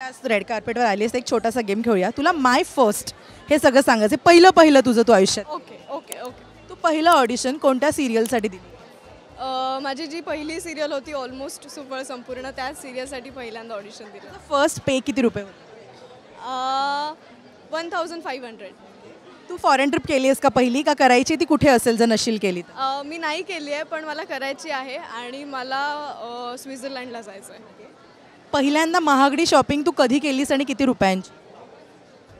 आज रेड कार्पेटवर आलीस, एक छोटासा गेम खेळूया. तुला माय फर्स्ट हे सगळं सांगायचं, पहिलं तुझं तू आयुष्यात. Okay okay okay. तू पहिलं ऑडिशन कोणत्या सिरियलसाठी दिली? माझी जी पहिली सिरियल होती ऑलमोस्ट सुपर संपूर्ण, त्याच सिरियलसाठी पहिल्यांदा ऑडिशन दिलं. फर्स्ट पे किती रुपये होते? 1500. तू फॉरेन ट्रिप केली आहेस का पहिली, का करायची ती कुठे असेल जर नशील केली तर? मी नाही केली आहे, पण मला करायची आहे आणि मला स्वित्झर्लंडला जायचं आहे. पहिल्यांदा महागडी शॉपिंग तू कधी केलीस आणि किती रुपयांची?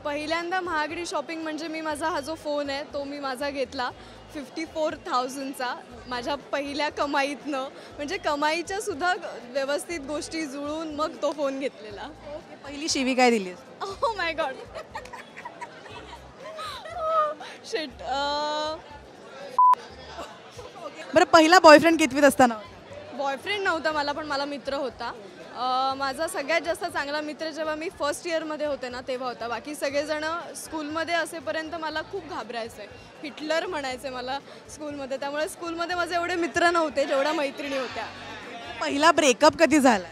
पहिल्यांदा महागडी शॉपिंग म्हणजे मी माझा हा जो फोन आहे तो मी माझा घेतला 54,000चा माझ्या पहिल्या कमाईतनं, म्हणजे कमाईच्या सुद्धा व्यवस्थित गोष्टी जुळून मग तो फोन घेतलेला. पहिली शिवी काय दिलीस? Oh my God. शिट. बरं, पहिला बॉयफ्रेंड कितवीत असताना होता? बॉयफ्रेंड नव्हता मला, पण मला मित्र होता. माझा सगळ्यात जास्त चांगला मित्र जेव्हा मी फर्स्ट इयरमध्ये होते ना तेव्हा होता. बाकी सगळेजण स्कूलमध्ये असेपर्यंत मला खूप घाबरायचे, हिटलर म्हणायचे मला स्कूलमध्ये. त्यामुळे स्कूलमध्ये माझे एवढे मित्र नव्हते जेवढ्या मैत्रिणी होत्या. पहिला ब्रेकअप कधी झाला?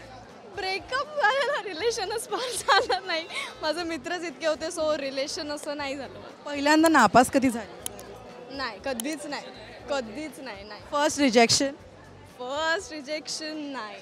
ब्रेकअप झालेला, रिलेशनच फार झालं नाही. माझे मित्रच इतके होते, सो रिलेशन असं नाही झालं. पहिल्यांदा नापास कधी झाली? नाही, कधीच नाही, कधीच नाही. First rejection? फर्स्ट रिजेक्शन नाही.